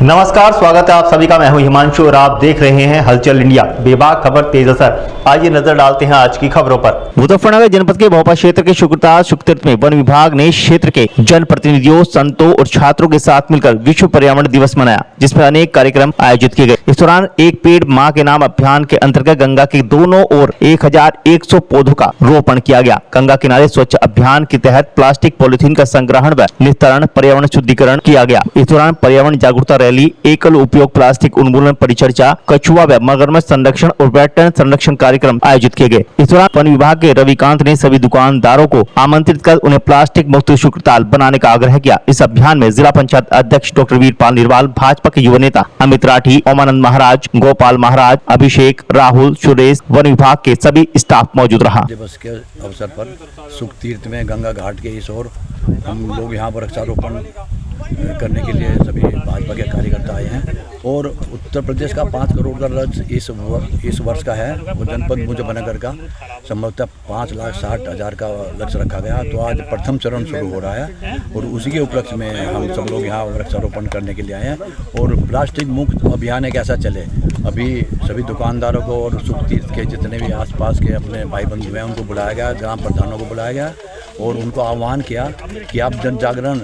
नमस्कार, स्वागत है आप सभी का। मैं हूं हिमांशु और आप देख रहे हैं हलचल इंडिया। बेबाक खबर तेज असर। आइए नजर डालते हैं आज की खबरों पर। मुजफ्फरनगर जनपद के भोपाल क्षेत्र के शुक्रताल शुक्रतीर्थ में वन विभाग ने क्षेत्र के जनप्रतिनिधियों, संतों और छात्रों के साथ मिलकर विश्व पर्यावरण दिवस मनाया, जिसमें अनेक कार्यक्रम आयोजित किए गए। इस दौरान एक पेड़ माँ के नाम अभियान के अंतर्गत गंगा के दोनों ओर 1100 पौधों का रोपण किया गया। गंगा किनारे स्वच्छ अभियान के तहत प्लास्टिक पॉलिथीन का संग्रहण व निस्तारण, पर्यावरण शुद्धिकरण किया गया। इस दौरान पर्यावरण जागरूकता रैली, एकल उपयोग प्लास्टिक उन्मूलन परिचर्चा, कछुआ व मगरमच्छ संरक्षण और वेटलैंड संरक्षण कार्यक्रम आयोजित किए गए। इस दौरान वन विभाग के रविकांत ने सभी दुकानदारों को आमंत्रित कर उन्हें प्लास्टिक मुक्त शुक्रताल बनाने का आग्रह किया। इस अभियान में जिला पंचायत अध्यक्ष डॉक्टर वीरपाल निर्वाल, भाजपा के युवा नेता अमित राठी, ओमानंद महाराज, गोपाल महाराज, अभिषेक, राहुल, सुरेश, वन विभाग के सभी स्टाफ मौजूद रहा। दिवस के अवसर पर शुक्रतीर्थ में गंगा घाट के इस ओर हम लोग यहाँ पर वृक्षारोपण करने के लिए सभी भाजपा के कार्यकर्ता आए हैं और उत्तर प्रदेश का 5 करोड़ का लक्ष्य इस वर्ष का है। वो जनपद मुजफ्फरनगर का संभवतः 5,60,000 का लक्ष्य रखा गया। तो आज प्रथम चरण शुरू हो रहा है और उसी के उपलक्ष्य में हम सब लोग यहाँ वृक्षारोपण करने के लिए आए हैं। और प्लास्टिक मुक्त अभियान एक ऐसा चले, अभी सभी दुकानदारों को और शुक्रतीर्थ के जितने भी आसपास के अपने भाई बंधु हैं उनको बुलाया गया, ग्राम प्रधानों को बुलाया गया और उनको आह्वान किया कि आप जन जागरण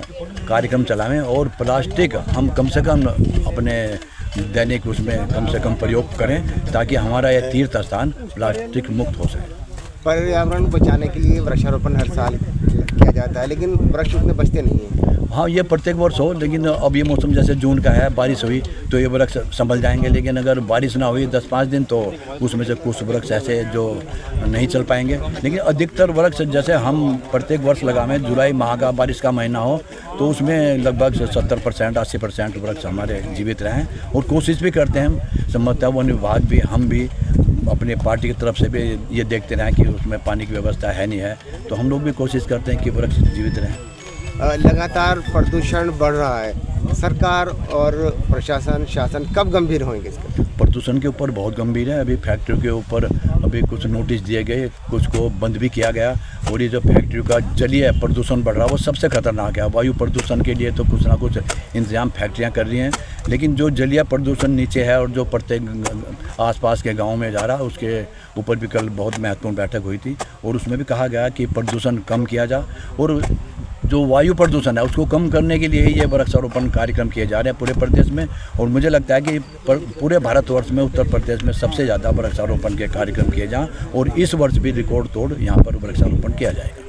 कार्यक्रम चलाएं और प्लास्टिक हम कम से कम अपने दैनिक उसमें कम से कम प्रयोग करें ताकि हमारा यह तीर्थ स्थान प्लास्टिक मुक्त हो सके। पर्यावरण बचाने के लिए वृक्षारोपण हर साल किया जाता है, लेकिन वृक्ष उतने बचते नहीं हैं। हाँ, ये प्रत्येक वर्ष हो, लेकिन अब ये मौसम जैसे जून का है, बारिश हुई तो ये वृक्ष संभल जाएंगे। लेकिन अगर बारिश ना हुई 10-5 दिन तो उसमें से कुछ वृक्ष ऐसे जो नहीं चल पाएंगे। लेकिन अधिकतर वृक्ष जैसे हम प्रत्येक वर्ष लगाएं, जुलाई माह का बारिश का महीना हो तो उसमें लगभग 70% 80% वृक्ष हमारे जीवित रहें। और कोशिश भी करते हैं हम, संभवतः वन विभाग भी, हम भी अपनी पार्टी की तरफ से भी ये देखते रहें कि उसमें पानी की व्यवस्था है नहीं है, तो हम लोग भी कोशिश करते हैं कि वृक्ष जीवित रहें। लगातार प्रदूषण बढ़ रहा है, सरकार और प्रशासन शासन कब गंभीर होंगे इसके? प्रदूषण के ऊपर बहुत गंभीर है। अभी फैक्ट्री के ऊपर अभी कुछ नोटिस दिए गए, कुछ को बंद भी किया गया। और ये जो फैक्ट्री का जलीय प्रदूषण बढ़ रहा है वो सबसे खतरनाक है। वायु प्रदूषण के लिए तो कुछ ना कुछ इंतजाम फैक्ट्रियाँ कर रही हैं, लेकिन जो जलीय प्रदूषण नीचे है और जो प्रत्येक आसपास के गाँव में जा रहा है उसके ऊपर भी कल बहुत महत्वपूर्ण बैठक हुई थी और उसमें भी कहा गया कि प्रदूषण कम किया जा और जो वायु प्रदूषण है उसको कम करने के लिए ये वृक्षारोपण कार्यक्रम किए जा रहे हैं पूरे प्रदेश में। और मुझे लगता है कि पूरे भारतवर्ष में उत्तर प्रदेश में सबसे ज़्यादा वृक्षारोपण के कार्यक्रम किए जाएं और इस वर्ष भी रिकॉर्ड तोड़ यहाँ पर वृक्षारोपण किया जाएगा।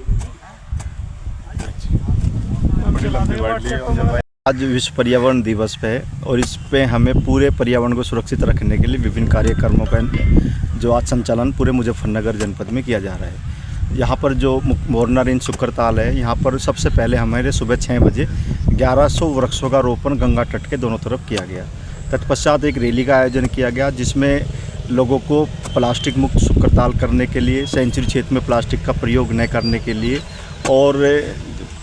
आज विश्व पर्यावरण दिवस है और इस पे हमें पूरे पर्यावरण को सुरक्षित रखने के लिए विभिन्न कार्यक्रमों का जो आज संचालन पूरे मुजफ्फरनगर जनपद में किया जा रहा है। यहाँ पर जो मोरना रेंज शुक्रताल है, यहाँ पर सबसे पहले हमारे सुबह 6 बजे 1100 वृक्षों का रोपण गंगा तट के दोनों तरफ किया गया। तत्पश्चात एक रैली का आयोजन किया गया जिसमें लोगों को प्लास्टिक मुक्त शुक्रताल करने के लिए, सेंचुरी क्षेत्र में प्लास्टिक का प्रयोग न करने के लिए और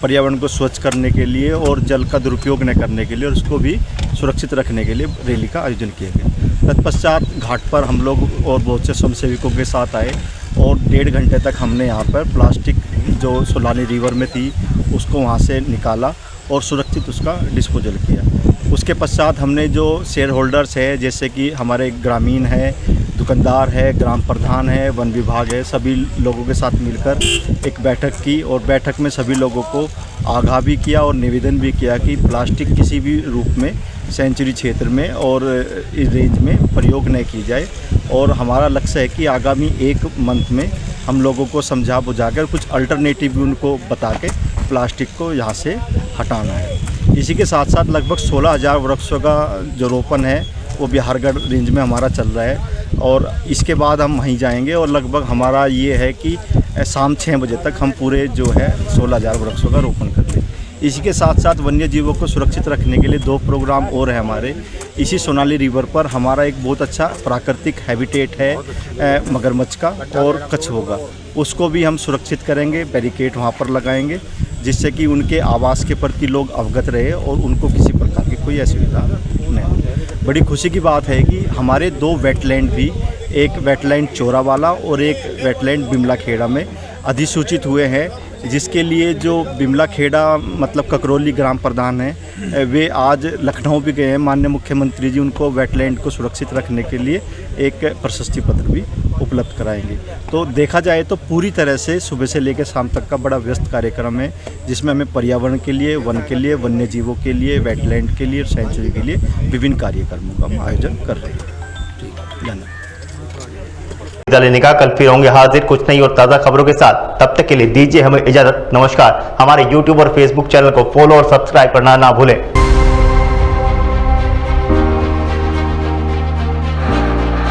पर्यावरण को स्वच्छ करने के लिए और जल का दुरुपयोग न करने के लिए और उसको भी सुरक्षित रखने के लिए रैली का आयोजन किया गया। तत्पश्चात घाट पर हम लोग और बहुत से स्वयंसेवकों के साथ आए और 1.5 घंटे तक हमने यहाँ पर प्लास्टिक जो सोलानी रिवर में थी उसको वहाँ से निकाला और सुरक्षित उसका डिस्पोजल किया। उसके पश्चात हमने जो शेयर होल्डर्स है, जैसे कि हमारे ग्रामीण है, दुकानदार है, ग्राम प्रधान है, वन विभाग है, सभी लोगों के साथ मिलकर एक बैठक की और बैठक में सभी लोगों को आगाह भी किया और निवेदन भी किया कि प्लास्टिक किसी भी रूप में सेंचुरी क्षेत्र में और इस रेंज में प्रयोग न की जाए। और हमारा लक्ष्य है कि आगामी 1 मंथ में हम लोगों को समझा बुझाकर कुछ अल्टरनेटिव भी उनको बता के प्लास्टिक को यहाँ से हटाना है। इसी के साथ साथ लगभग 16,000 वृक्षों का जो रोपण है वो बिहारगढ़ रेंज में हमारा चल रहा है और इसके बाद हम वहीं जाएंगे और लगभग हमारा ये है कि शाम 6 बजे तक हम पूरे जो है 16,000 वृक्षों का रोपण कर दें। इसी के साथ साथ वन्य जीवों को सुरक्षित रखने के लिए 2 प्रोग्राम और है हमारे। इसी सोनाली रिवर पर हमारा एक बहुत अच्छा प्राकृतिक हैबिटेट है मगरमच्छ का और कछुओं का, उसको भी हम सुरक्षित करेंगे, बैरिकेड वहाँ पर लगाएंगे जिससे कि उनके आवास के प्रति लोग अवगत रहे और उनको किसी प्रकार की कोई असुविधा नहीं। बड़ी खुशी की बात है कि हमारे 2 वेटलैंड भी, एक वेटलैंड चोरावाला और एक वेटलैंड बिमला खेड़ा में अधिसूचित हुए हैं जिसके लिए जो बिमला खेड़ा मतलब ककरौली ग्राम प्रधान हैं वे आज लखनऊ भी गए हैं। माननीय मुख्यमंत्री जी उनको वेटलैंड को सुरक्षित रखने के लिए एक प्रशस्ति पत्र भी उपलब्ध कराएंगे। तो देखा जाए तो पूरी तरह से सुबह से लेकर शाम तक का बड़ा व्यस्त कार्यक्रम है, जिसमें हमें पर्यावरण के लिए, वन के लिए, वन्य जीवों के लिए, वेटलैंड के लिए, सेंचुरी के लिए विभिन्न कार्यक्रमों का हम आयोजन कर रहे हैं। धन्यवाद। विदा लेने का, कल फिर होंगे हाजिर कुछ नई और ताज़ा खबरों के साथ। तब तक के लिए दीजिए हमें इजाजत। नमस्कार। हमारे YouTube और Facebook चैनल को फॉलो और सब्सक्राइब करना ना भूलें।